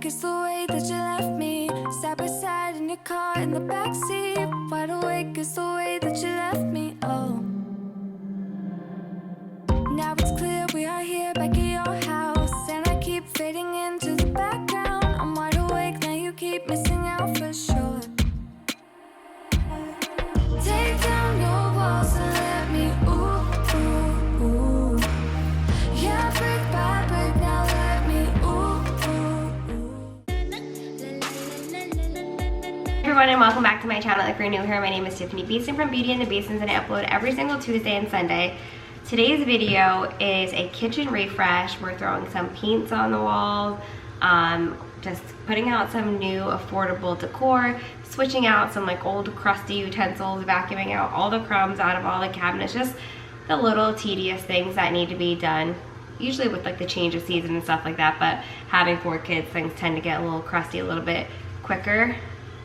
is the way that you left me, side by side in your car in the backseat. Wide awake is the way that you left me. Oh, now it's clear we are here back at your house, and I keep fading into the background. I'm wide awake now, you keep missing out for sure. Take down your walls and let me ooh, ooh, ooh. Yeah, brick by brick, now let me Hey everyone, and welcome back to my channel. If you're new here, my name is Tiffani Beaston from Beauty and the Beastons, and I upload every single Tuesday and Sunday. Today's video is a kitchen refresh. We're throwing some paints on the walls, just putting out some new affordable decor, switching out some like old crusty utensils, vacuuming out all the crumbs out of all the cabinets, just the little tedious things that need to be done, usually with like the change of season and stuff like that. But having 4 kids, things tend to get a little crusty a little bit quicker.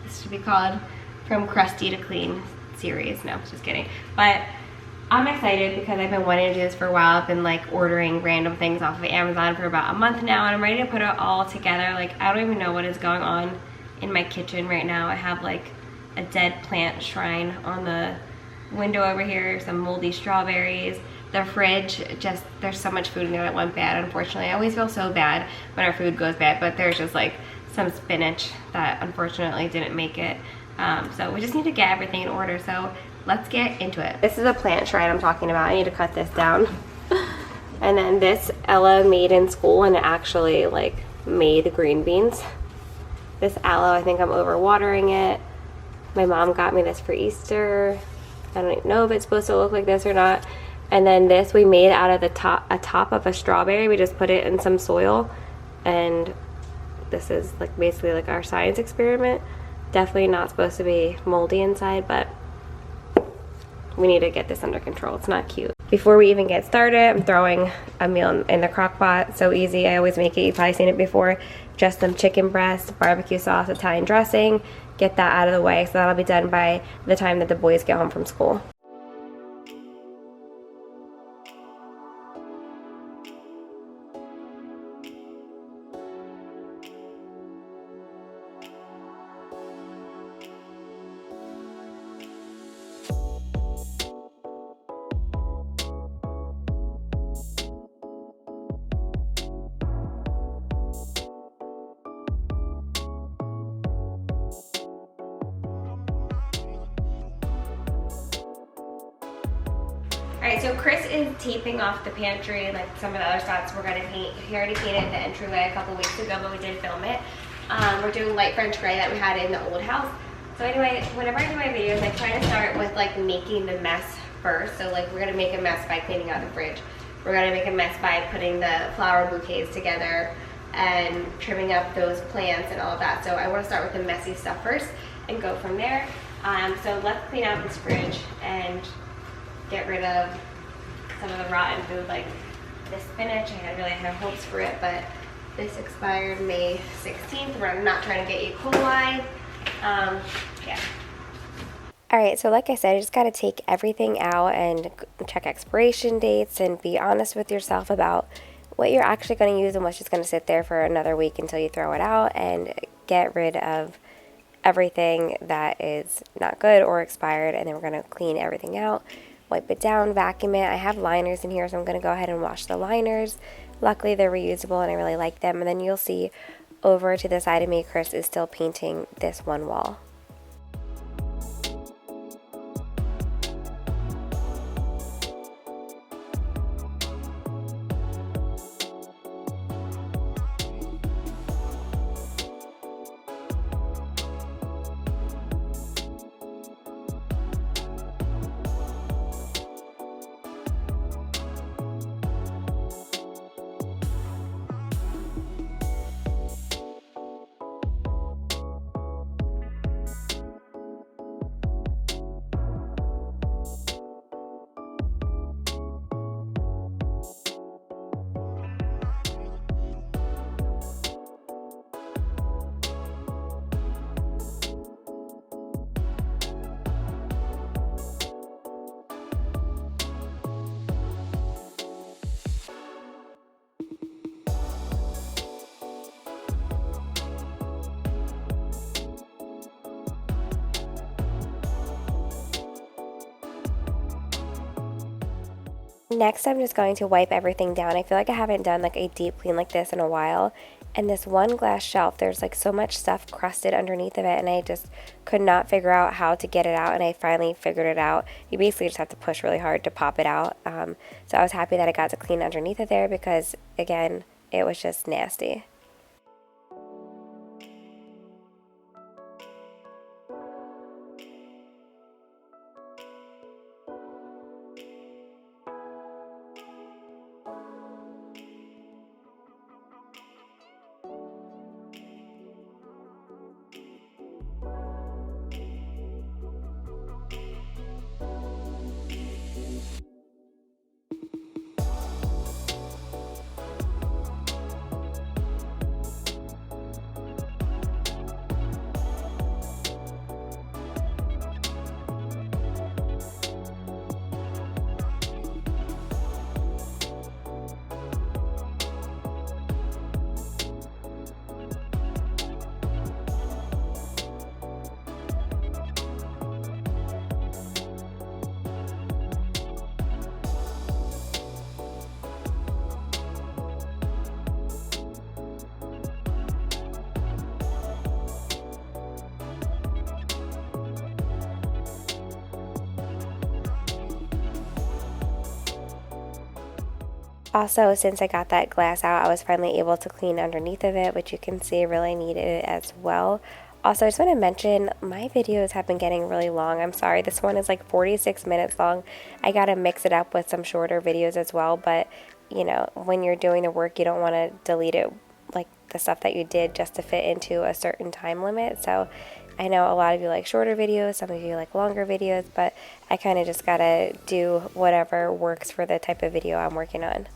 This should be called From Crusty to Clean series. No, just kidding. But I'm excited because I've been wanting to do this for a while. I've been like ordering random things off of Amazon for about a month now, and I'm ready to put it all together. Like, I don't even know what is going on in my kitchen right now. I have like a dead plant shrine on the window over here, some moldy strawberries. The fridge, just, there's so much food in there that went bad, unfortunately. I always feel so bad when our food goes bad, but there's just like some spinach that unfortunately didn't make it. So we just need to get everything in order. So let's get into it. This is a plant shrine I'm talking about. I need to cut this down. And then this Ella made in school, and it actually like made green beans. This aloe, I think I'm over watering it. My mom got me this for Easter. I don't even know if it's supposed to look like this or not. And then this we made out of the top of a strawberry. We just put it in some soil, and this is like basically like our science experiment. Definitely not supposed to be moldy inside, but we need to get this under control. It's not cute. Before we even get started, I'm throwing a meal in the crock pot. So easy. I always make it. You've probably seen it before. Just some chicken breast, barbecue sauce, Italian dressing. Get that out of the way, so that'll be done by the time that the boys get home from school. Alright, so Chris is taping off the pantry, like some of the other spots we're going to paint. He already painted the entryway a couple weeks ago, but we did film it. We're doing light French gray that we had in the old house. So anyway, whenever I do my videos, I try to start with like making the mess first. So like we're going to make a mess by cleaning out the fridge. We're going to make a mess by putting the flower bouquets together and trimming up those plants and all of that. So I want to start with the messy stuff first and go from there. So let's clean out this fridge and get rid of some of the rotten food, like this spinach. I really had hopes for it, but this expired May 16th. We're not trying to get E. coli. Yeah. Alright, so like I said, you just got to take everything out and check expiration dates and be honest with yourself about what you're actually going to use and what's just going to sit there for another week until you throw it out, and get rid of everything that is not good or expired. And then we're going to clean everything out, wipe it down, vacuum it. I have liners in here, so I'm going to go ahead and wash the liners. Luckily they're reusable and I really like them. And then you'll see over to the side of me, Chris is still painting this one wall. Next, I'm just going to wipe everything down. I feel like I haven't done like a deep clean like this in a while. And this one glass shelf, there's like so much stuff crusted underneath of it, and I just could not figure out how to get it out, and I finally figured it out. You basically just have to push really hard to pop it out. So I was happy that I got to clean underneath of there because, again, it was just nasty. Also, since I got that glass out, I was finally able to clean underneath of it, which you can see really needed it as well. Also, I just want to mention, my videos have been getting really long. I'm sorry, this one is like 46 minutes long. I gotta mix it up with some shorter videos as well, but you know, when you're doing the work, you don't want to delete it, like the stuff that you did, just to fit into a certain time limit. So I know a lot of you like shorter videos, some of you like longer videos, but I kind of just gotta do whatever works for the type of video I'm working on.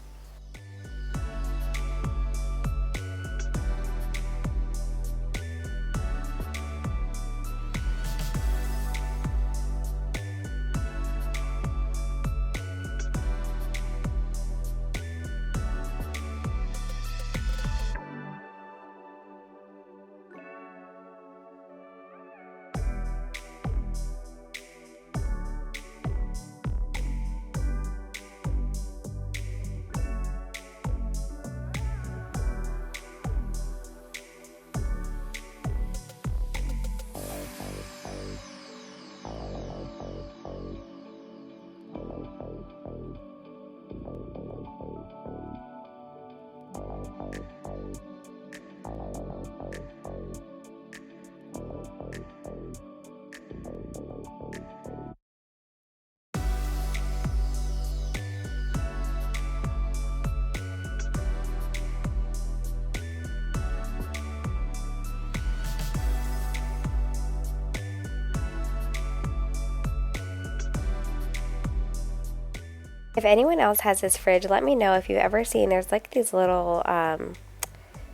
If anyone else has this fridge, let me know if you've ever seen, there's like these little,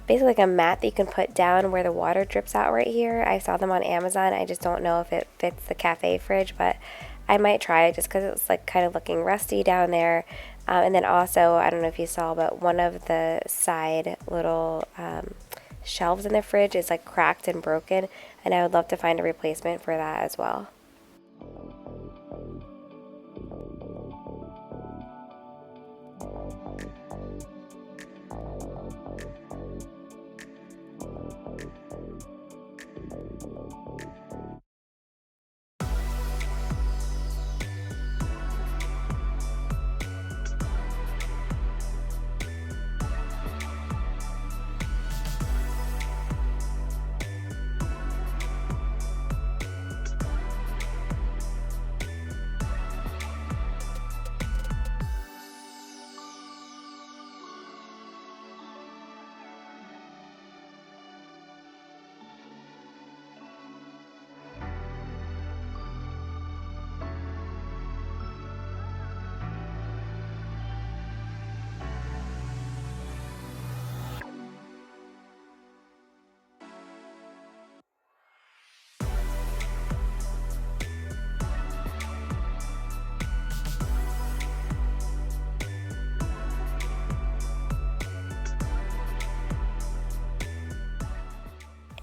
basically like a mat that you can put down where the water drips out right here. I saw them on Amazon. I just don't know if it fits the cafe fridge, but I might try it just because it's like kind of looking rusty down there. And then also, I don't know if you saw, but one of the side little shelves in the fridge is like cracked and broken, and I would love to find a replacement for that as well.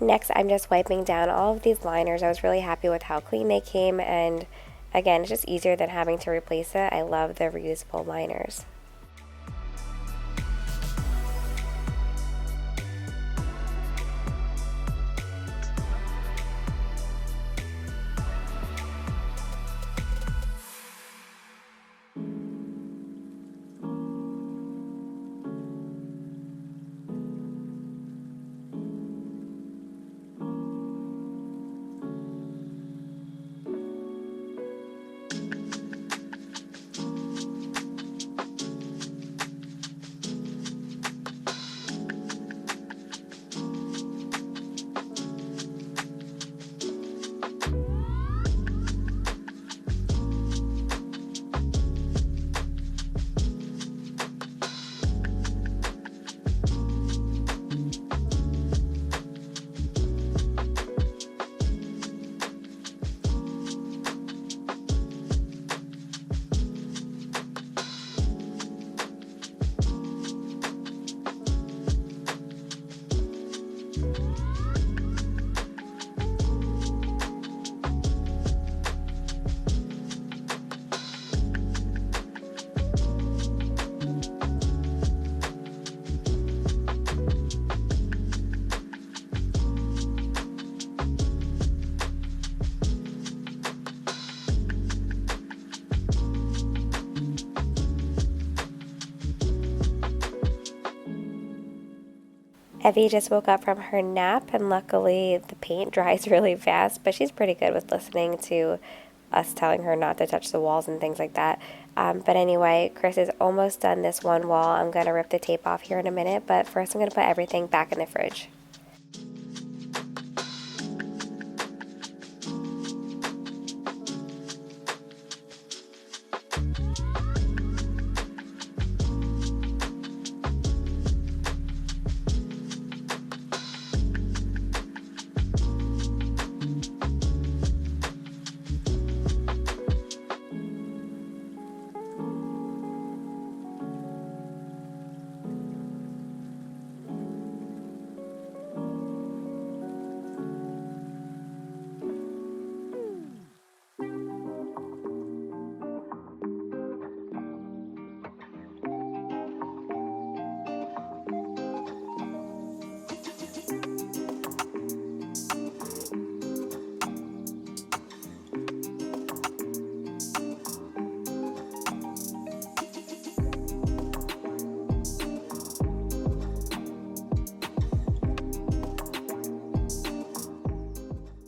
Next, I'm just wiping down all of these liners. I was really happy with how clean they came, and Again, it's just easier than having to replace it. I love the reusable liners. Evie just woke up from her nap, and luckily the paint dries really fast, but she's pretty good with listening to us telling her not to touch the walls and things like that. But anyway, Chris is almost done this one wall. I'm going to rip the tape off here in a minute, but first I'm going to put everything back in the fridge.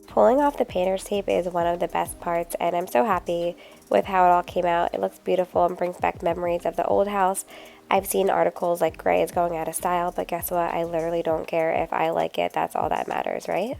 Pulling off the painter's tape is one of the best parts, and I'm so happy with how it all came out. It looks beautiful and brings back memories of the old house. I've seen articles like gray is going out of style, but guess what? I literally don't care. If I like it, that's all that matters, right?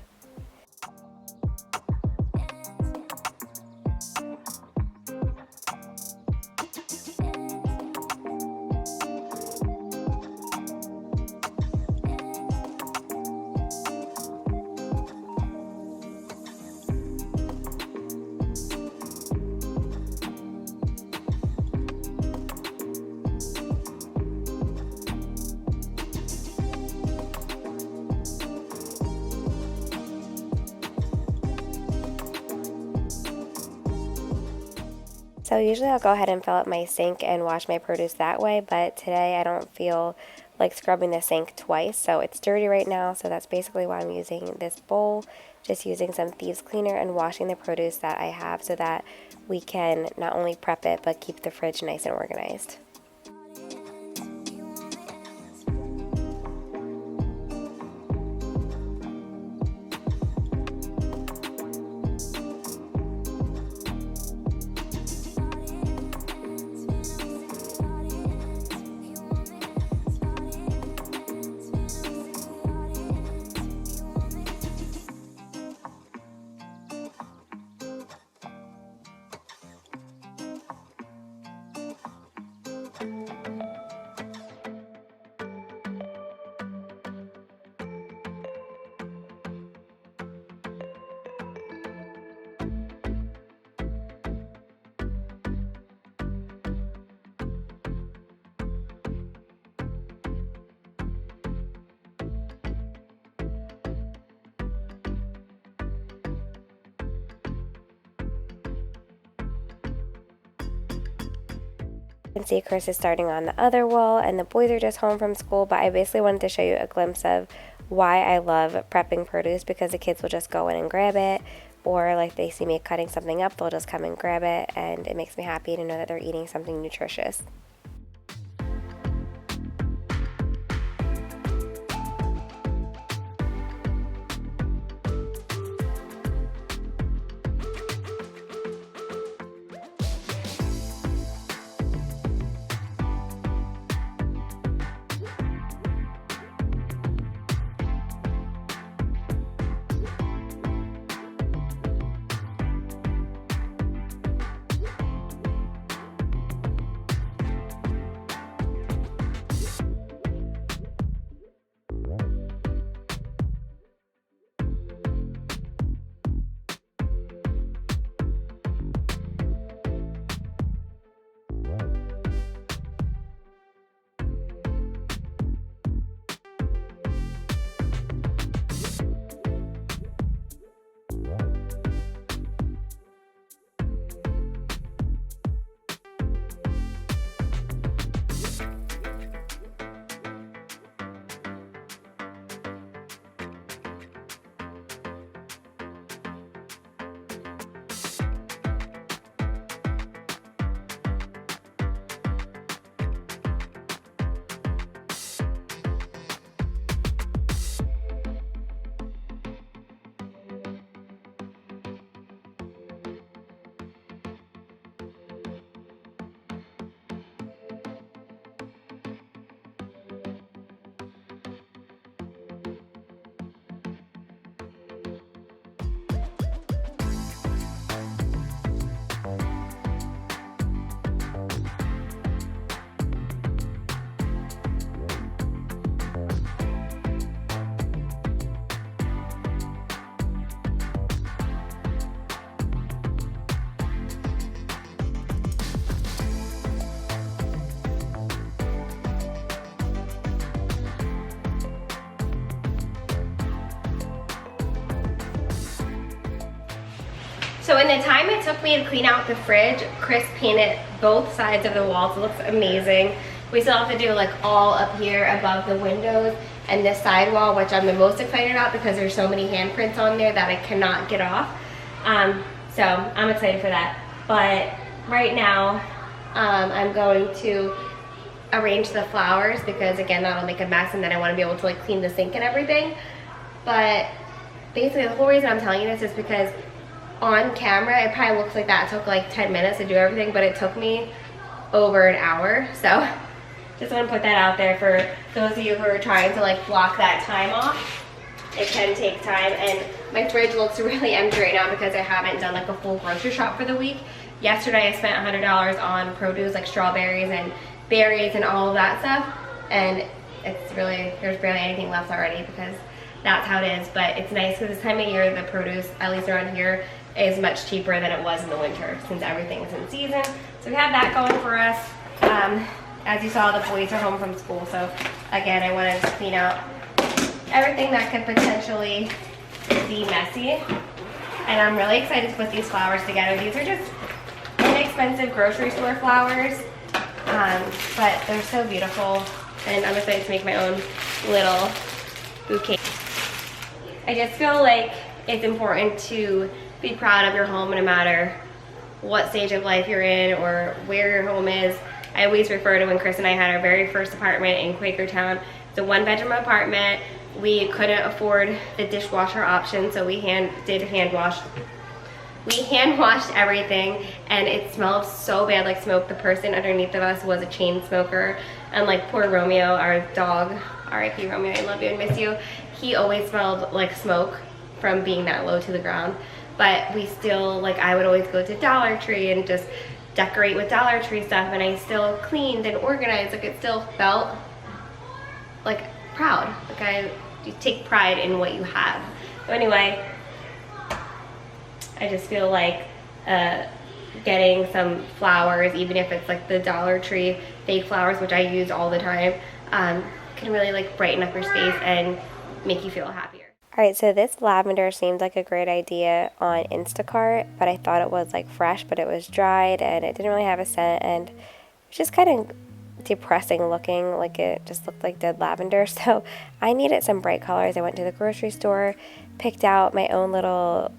So usually I'll go ahead and fill up my sink and wash my produce that way, but today I don't feel like scrubbing the sink twice, so it's dirty right now, so that's basically why I'm using this bowl, just using some thieves cleaner and washing the produce that I have so that we can not only prep it, but keep the fridge nice and organized. You can see Chris is starting on the other wall, and the boys are just home from school, but I basically wanted to show you a glimpse of why I love prepping produce, because the kids will just go in and grab it, or like they see me cutting something up, they'll just come and grab it, and it makes me happy to know that they're eating something nutritious. So in the time it took me to clean out the fridge, Chris painted both sides of the walls. It looks amazing. We still have to do like all up here above the windows and this side wall, which I'm the most excited about because there's so many handprints on there that I cannot get off. So I'm excited for that. But right now, I'm going to arrange the flowers because again, that'll make a mess, and then I want to be able to like clean the sink and everything. But basically the whole reason I'm telling you this is because on camera, it probably looks like that took like 10 minutes to do everything, but it took me over an hour. So just want to put that out there for those of you who are trying to like block that time off. It can take time, and my fridge looks really empty right now because I haven't done like a full grocery shop for the week. Yesterday I spent $100 on produce like strawberries and berries and all of that stuff, and it's really, there's barely anything left already because that's how it is. But it's nice because this time of year the produce, at least around here, is much cheaper than it was in the winter since everything is in season. So we have that going for us. As you saw, the boys are home from school, so again, I wanted to clean out everything that could potentially be messy. And I'm really excited to put these flowers together. These are just inexpensive grocery store flowers, but they're so beautiful, and I'm excited to make my own little bouquet. I just feel like it's important to be proud of your home no matter what stage of life you're in or where your home is. I always refer to when Chris and I had our very first apartment in Quakertown. It's a 1-bedroom apartment. We couldn't afford the dishwasher option, so we hand washed everything, and it smelled so bad like smoke. The person underneath of us was a chain smoker, and like poor Romeo, our dog, R.I.P. Romeo, I love you and miss you, he always smelled like smoke from being that low to the ground. But we still, like, I would always go to Dollar Tree and just decorate with Dollar Tree stuff, and I still cleaned and organized. Like, it still felt like proud. Like, you take pride in what you have. So anyway, I just feel like getting some flowers, even if it's like the Dollar Tree fake flowers, which I use all the time, can really like brighten up your space and make you feel happier. Alright, so this lavender seemed like a great idea on Instacart, but I thought it was like fresh, but it was dried and it didn't really have a scent, and which is kind of depressing looking, like it just looked like dead lavender. So I needed some bright colors. I went to the grocery store, picked out my own little,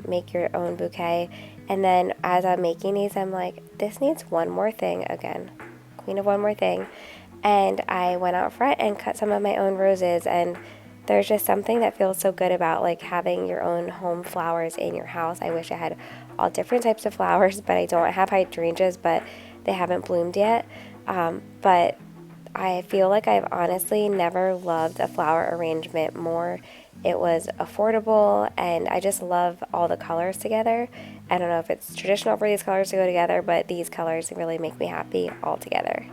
make your own bouquet. And then as I'm making these, I'm like, this needs one more thing again. Queen of one more thing. And I went out front and cut some of my own roses, and there's just something that feels so good about like having your own home flowers in your house. I wish I had all different types of flowers, but I don't. I have hydrangeas, but they haven't bloomed yet. But I feel like I've honestly never loved a flower arrangement more. It was affordable, and I just love all the colors together. I don't know if it's traditional for these colors to go together, but these colors really make me happy all together.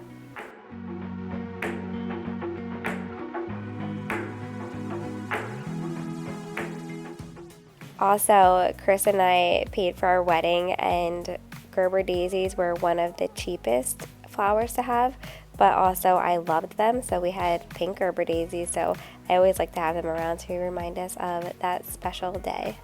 Also, Chris and I paid for our wedding, and Gerber daisies were one of the cheapest flowers to have, but also I loved them, so we had pink Gerber daisies, so I always like to have them around to remind us of that special day.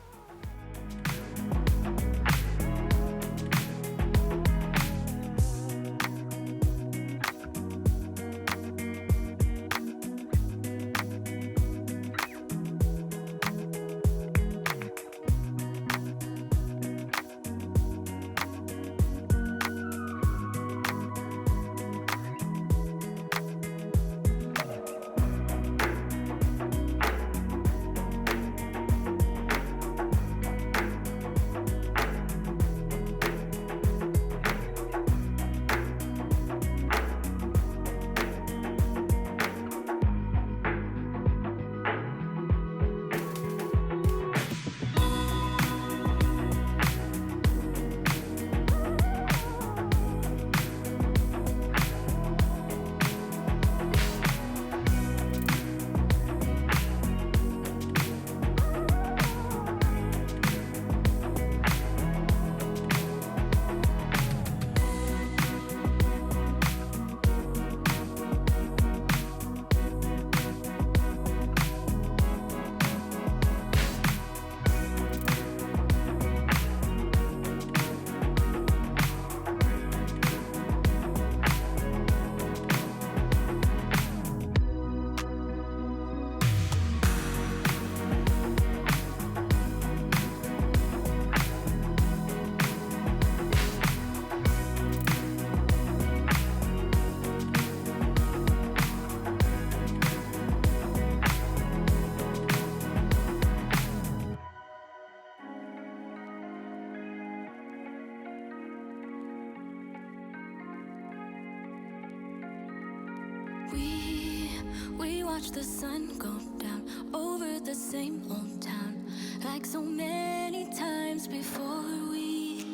We watch the sun go down over the same old town, like so many times before. We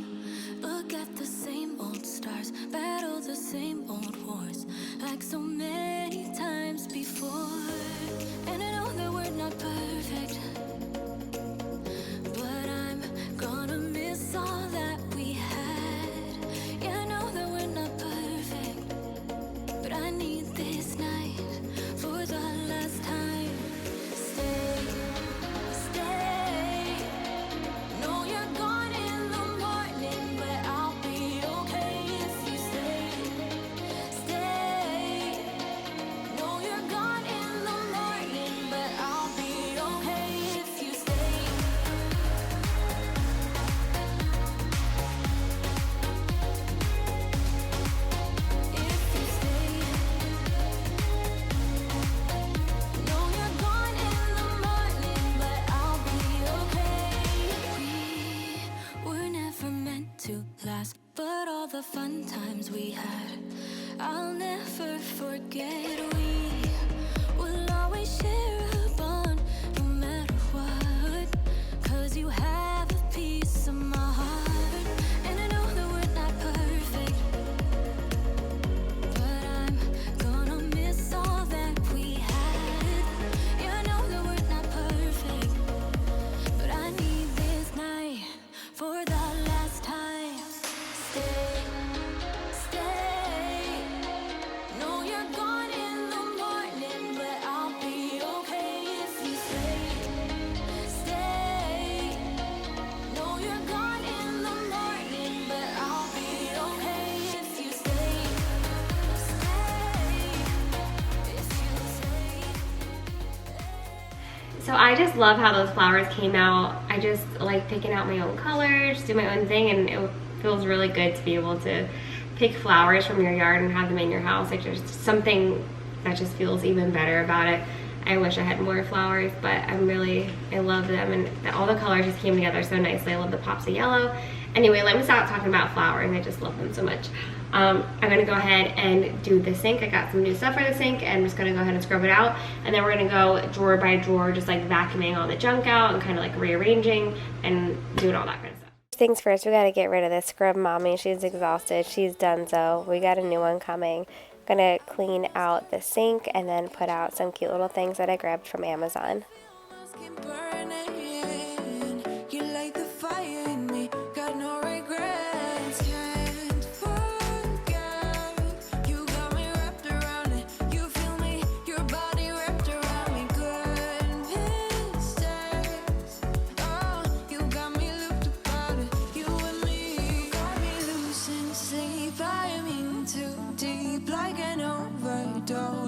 look at the same old stars, battle the same old wars, like so many times before. And I know that we're not perfect, but I'm gonna miss all that we had. Yeah, I know that we're not perfect, but I need this night for the last time. Stay, stay. No, you're gone in the morning, but I'll be okay if you stay. Stay. No, you're gone in the morning, but I'll be okay if you stay. If you stay. No, you're gone in the morning, but I'll be okay. We were never meant to last, but all the fun times we had, I'll never forget. We will always share a bond, no matter what, 'cause you have a piece of my heart. And I know that we're not perfect, but I'm gonna miss all that we had. Yeah, I know that we're not perfect, but I need this night for the last time. Stay, stay. No, you're gone in So I just love how those flowers came out. I just like picking out my own colors, do my own thing, and it feels really good to be able to pick flowers from your yard and have them in your house. Like there's something that just feels even better about it. I wish I had more flowers, but I love them, and all the colors just came together so nicely. I love the pops of yellow. Anyway, let me stop talking about flowers. I just love them so much. I'm gonna go ahead and do the sink. I got some new stuff for the sink, and I'm just gonna go ahead and scrub it out. And then we're gonna go drawer by drawer, just like vacuuming all the junk out and kind of like rearranging and doing all that kind of stuff. Things first, we gotta get rid of this scrub mommy. She's exhausted, she's done so. We got a new one coming. Gonna clean out the sink and then put out some cute little things that I grabbed from Amazon.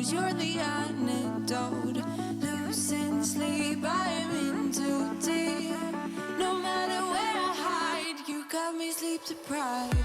You're the antidote. Losing sleep, I'm in too deep. No matter where I hide, you got me sleep deprived.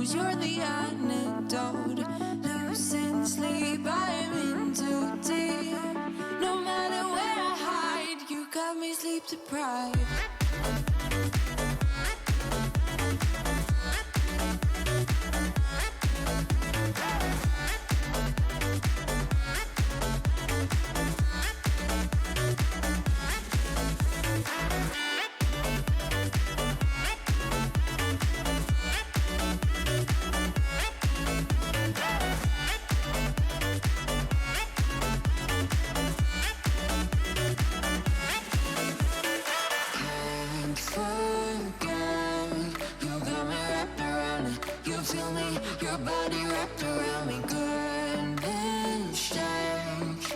You're the antidote. Losing sleep, I'm in too deep. No matter where I hide, you got me sleep deprived. Your body wrapped around me, good and strange.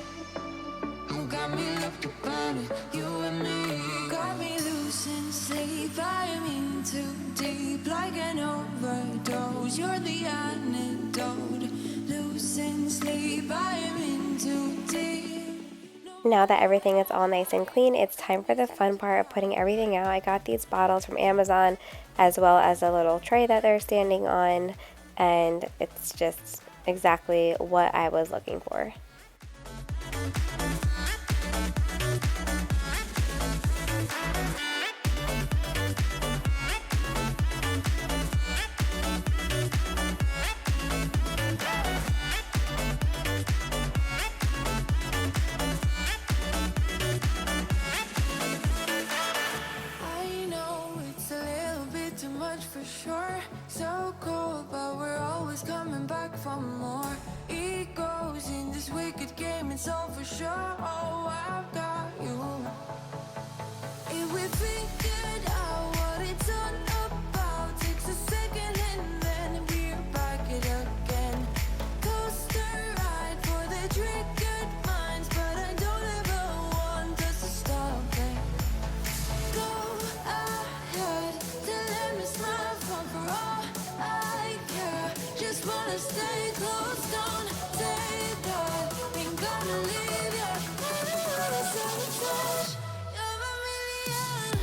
You got me looked upon it, you and me. Got me losing sleep, I'm in too deep, like an overdose. You're the antidote. Losing sleep, I'm in too deep. Now that everything is all nice and clean, it's time for the fun part of putting everything out. I got these bottles from Amazon, as well as a little tray that they're standing on. And it's just exactly what I was looking for. I know it's a little bit too much for sure. So cold, but we're always coming back for more. Egos in this wicked game, it's all for sure. Oh, I've got you. If we figured out what it's all about, takes a second and then we're back it again. Coaster ride for the triggered minds, but I don't ever want us to stop it. Go ahead, till let me smile for all I care. Just wanna stay close, don't say that. Ain't gonna leave you. I don't wanna sabotage. You're a million.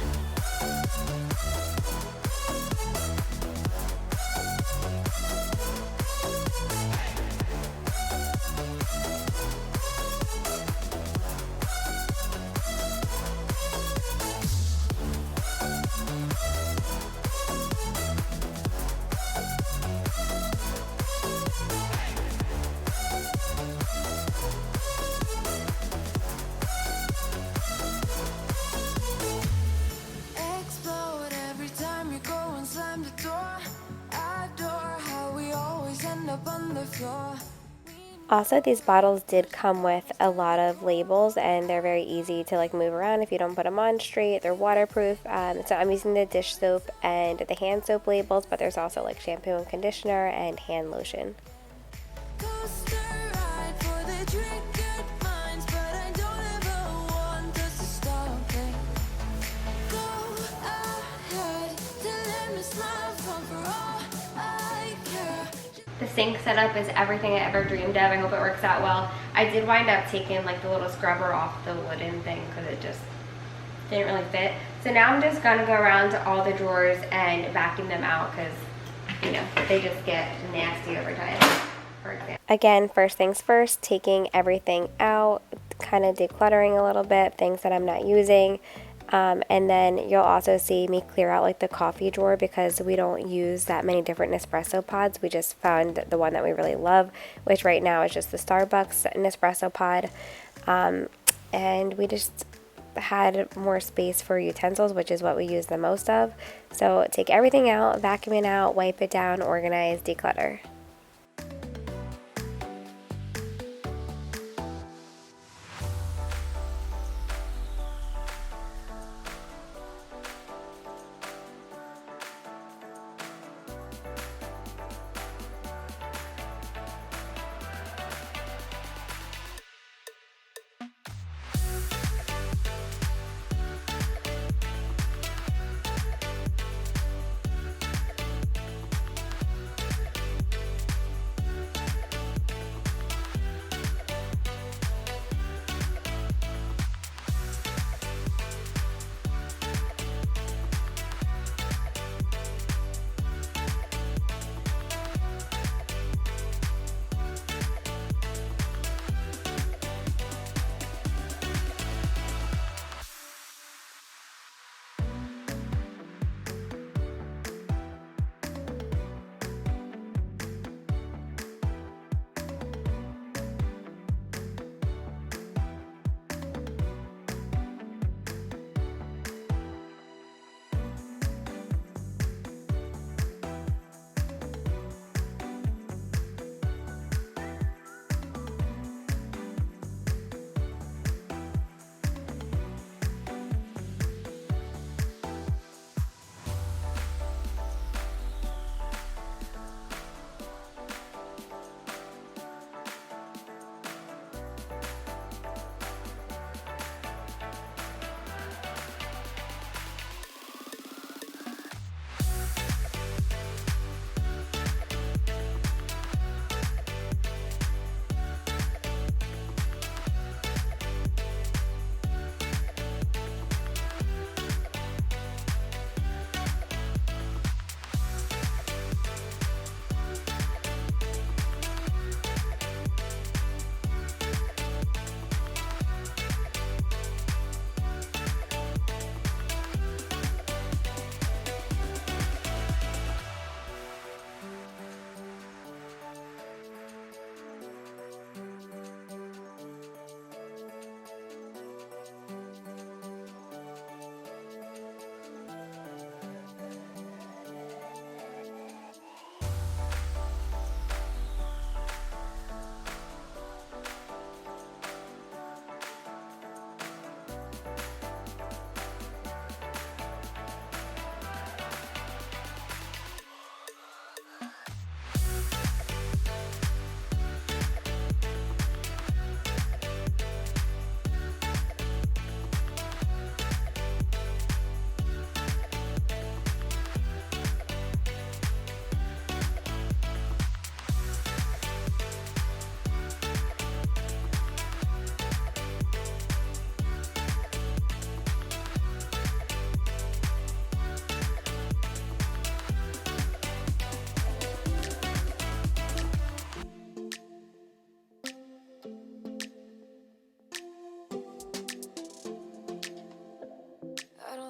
on the floor. Also, these bottles did come with a lot of labels, and they're very easy to like move around if you don't put them on straight. They're waterproof. So I'm using the dish soap and the hand soap labels, but there's also like shampoo and conditioner and hand lotion. Coaster ride for the triggered minds, but I don't ever want us to stop it. Go ahead to let me smile from for all I care. The sink setup is everything I ever dreamed of. I hope it works out well. I did wind up taking like the little scrubber off the wooden thing because it just didn't really fit. So now I'm just gonna go around to all the drawers and vacuum them out because, you know, they just get nasty over time. Again, first things first, taking everything out, kind of decluttering a little bit, things that I'm not using. And then you'll also see me clear out like the coffee drawer because we don't use that many different Nespresso pods. We just found the one that we really love, which right now is just the Starbucks Nespresso pod. And we just had more space for utensils, which is what we use the most of. So take everything out, vacuum it out, wipe it down, organize, declutter.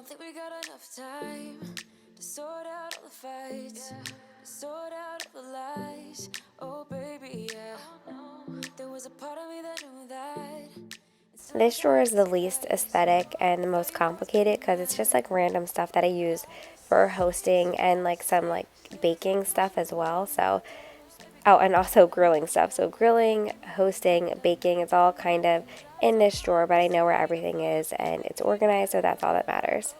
think we got enough time to sort out all the fights, to sort out all the lies. Oh baby, yeah. There was a part of me that knew that. This drawer is the least aesthetic and the most complicated because it's just like random stuff that I use for hosting and like some like baking stuff as well. So Oh, and also grilling stuff. So grilling, hosting, baking, it's all kind of in this drawer, but I know where everything is and it's organized, so that's all that matters.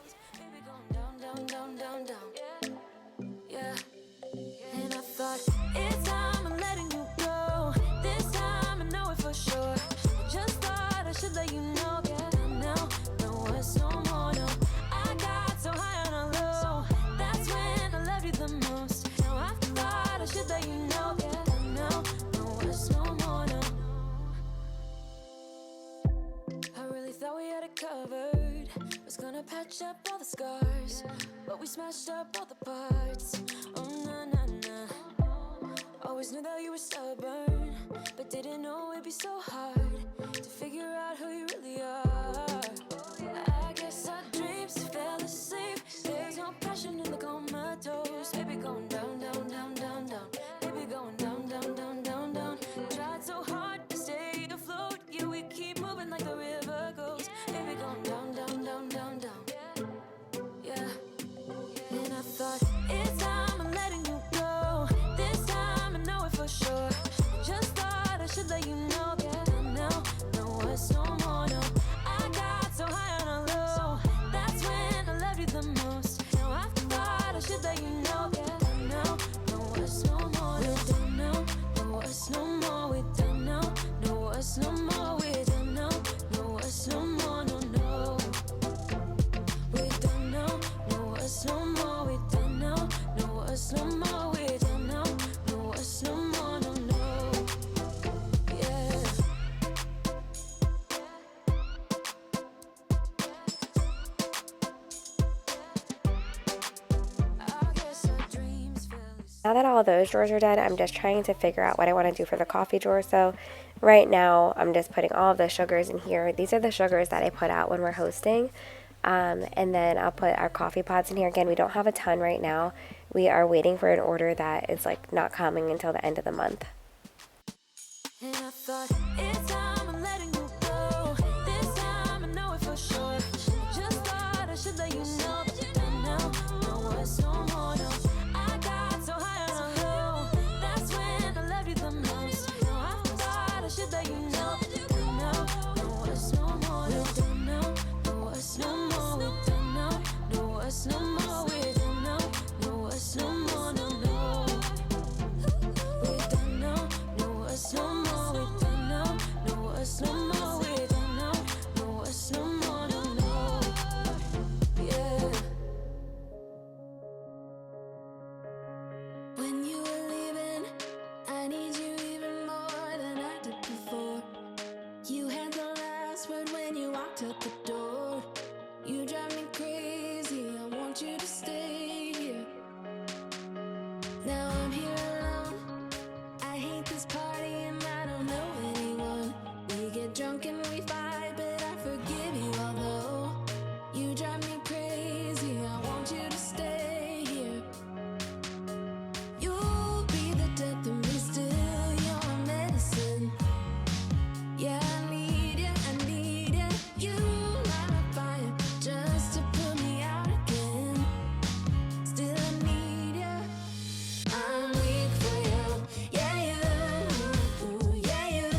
Covered, was gonna patch up all the scars, but we smashed up all the parts. Oh na na na. Always knew that you were stubborn, but didn't know it'd be so hard to figure out who you really are. I guess our dreams fell asleep. There's no passion in the comatose. Baby going down, down, down, down, down. Baby going down, down, down, down, down. Tried so hard to stay afloat, yeah we keep moving like the river goes. Baby going down, down, down, down, down. Yeah. And I thought it's time I'm letting you go. This time I know it for sure. Just thought I should let you know. Yeah, now no it's no more. No, I got so high on a low. That's when I loved you the most. Now I thought I should let you know. Yeah, now no it's no more. We're done now. No it's no more. We're done now. No it's no more. We're done now. No it's no more. No no. We're done now. No it's no more. We're done now. No it's no more. We're done now. No it's no more. No no. Yeah. I guess our dreams fell asleep. Now that all of those drawers are done, I'm just trying to figure out what I want to do for the coffee drawer. So right now, I'm just putting all of the sugars in here. These are the sugars that I put out when we're hosting. And then I'll put our coffee pods in here. Again, we don't have a ton right now. We are waiting for an order that is like not coming until the end of the month. And I thought it's time I'm letting you go. This time I know it for sure. Just thought I should let you know. Now, no it's no more. No, I got so high on a low. That's when I loved you the most. Now I thought I should let you know. Now, no it's no more. We're done now. No it's no more. We're done now. No it's no more. We're done now. No it's no more. No no. We're done now. No it's no more. We're done now. No it's no more. We're done now. No it's no more. No no. Yeah. When you were leaving, I need you even more than I did before. You had the last word when you walked out the door. You drive me crazy, I want you to stay here. Now I'm here alone. I hate this party and I don't know anyone. We get drunk and we fight, but I forgive you although you drive me crazy. I want you to stay here. You'll be the death of me still. You're medicine. Yeah, I need you. I need you. You light my fire just to put me out again. Still I need you. I'm weak for you. Yeah, you. Yeah, you.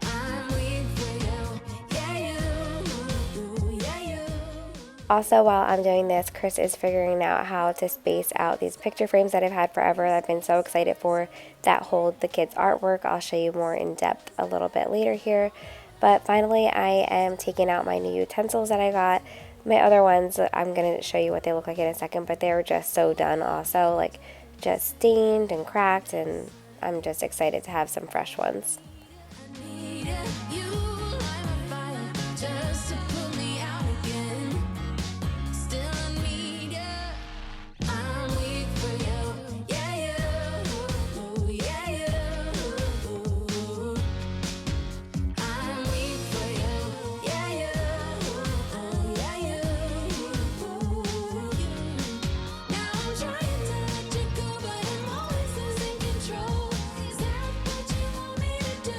I'm weak for you. Yeah, you. Yeah, you. Also, while I'm doing this, Chris is figuring out how to space out these picture frames that I've had forever that I've been so excited for that hold the kids' artwork. I'll show you more in depth a little bit later here. But finally, I am taking out my new utensils that I got. My other ones, I'm going to show you what they look like in a second, but they were just so done also, like just stained and cracked, and I'm just excited to have some fresh ones. Need you. You light my fire just to put me out again. Still I need you. I'm weak for you. Yeah, you. Yeah, you. I'm weak for you. Yeah, you. Yeah, you. Now I'm trying to let you go, but I'm always losing control. Is that what you want me to do?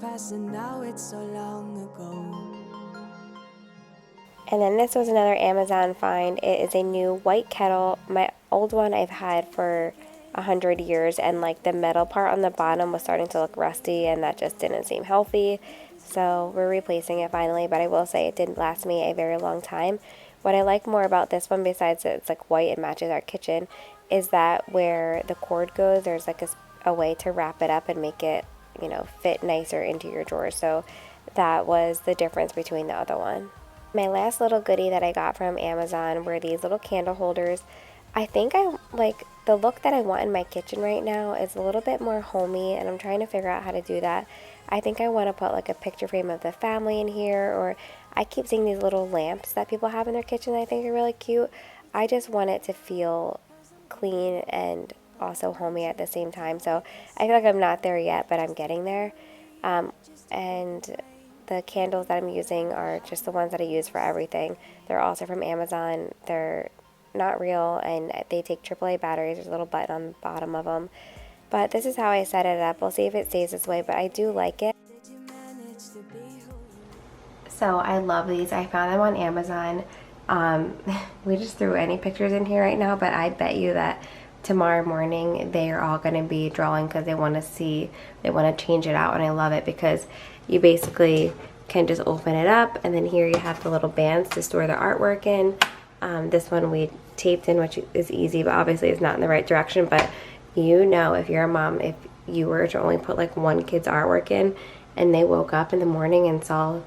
past and now it's so long ago. And then this was another Amazon find. It is a new white kettle. My old one I've had for 100 years, and like the metal part on the bottom was starting to look rusty, and that just didn't seem healthy. So we're replacing it finally, but I will say it didn't last me a very long time. What I like more about this one, besides that it's like white and matches our kitchen, is that where the cord goes, there's like a way to wrap it up and make it, you know, fit nicer into your drawers. So that was the difference between the other one. My last little goodie that I got from Amazon were these little candle holders. I think I like the look that I want in my kitchen right now is a little bit more homey, and I'm trying to figure out how to do that. I think I want to put like a picture frame of the family in here, or I keep seeing these little lamps that people have in their kitchen that I think are really cute. I just want it to feel clean and also homey at the same time. So I feel like I'm not there yet, but I'm getting there. And the candles that I'm using are just the ones that I use for everything. They're also from Amazon. They're not real, and they take AAA batteries. There's a little button on the bottom of them. But this is how I set it up. We'll see if it stays this way, but I do like it. So I love these. I found them on Amazon. We just threw any pictures in here right now, but I bet you that tomorrow morning they are all going to be drawing because they want to see, they want to change it out, and I love it because you basically can just open it up, and then here you have the little bands to store the artwork in. This one we taped in, which is easy, but obviously it's not in the right direction. But you know, if you're a mom, if you were to only put like one kid's artwork in and they woke up in the morning and saw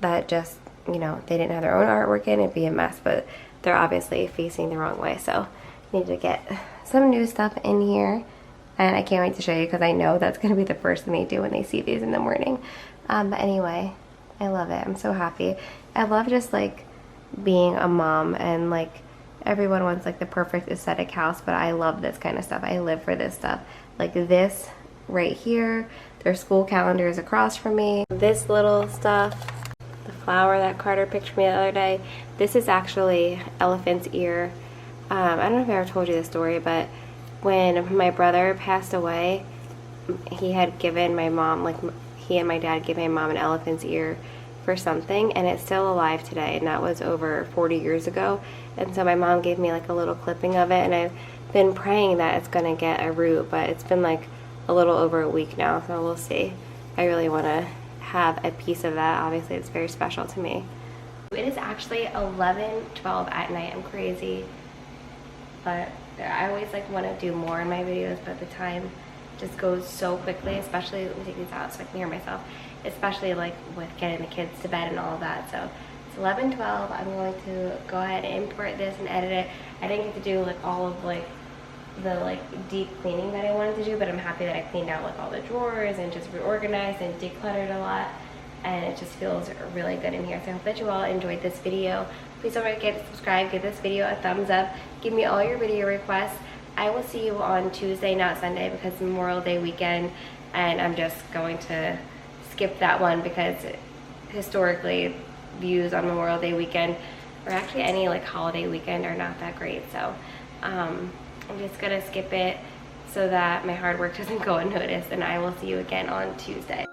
that just, you know, they didn't have their own artwork in, it'd be a mess. But they're obviously facing the wrong way, so I need to get some new stuff in here, and I can't wait to show you because I know that's going to be the first thing they do when they see these in the morning. But anyway, I love it. I'm so happy. I love just like being a mom, and like everyone wants like the perfect aesthetic house, but I love this kind of stuff. I live for this stuff. Like this right here, their school calendar is across from me. This little stuff, the flower that Carter picked for me the other day, this is actually elephant's ear. I don't know if I ever told you this story, but when my brother passed away, he had given my mom, like he and my dad gave my mom an elephant's ear for something, and it's still alive today, and that was over 40 years ago. And so my mom gave me like a little clipping of it, and I've been praying that it's gonna get a root, but it's been like a little over a week now, so we'll see. I really want to have a piece of that. Obviously it's very special to me. It is actually 11:12 at night. I'm crazy, but I always like want to do more in my videos, but the time just goes so quickly, especially, let me take these out so I can hear myself, especially like with getting the kids to bed and all of that. So it's 11:12. I'm going to go ahead and import this and edit it. I didn't get to do like all of like the like deep cleaning that I wanted to do, but I'm happy that I cleaned out like all the drawers and just reorganized and decluttered a lot, and it just feels really good in here. So I hope that you all enjoyed this video. Please don't forget to subscribe, give this video a thumbs up, give me all your video requests. I will see you on Tuesday, not Sunday, because it's Memorial Day weekend, and I'm just going to skip that one because historically views on Memorial Day weekend, or actually any like holiday weekend, are not that great. So I'm just gonna skip it so that my hard work doesn't go unnoticed, and I will see you again on Tuesday.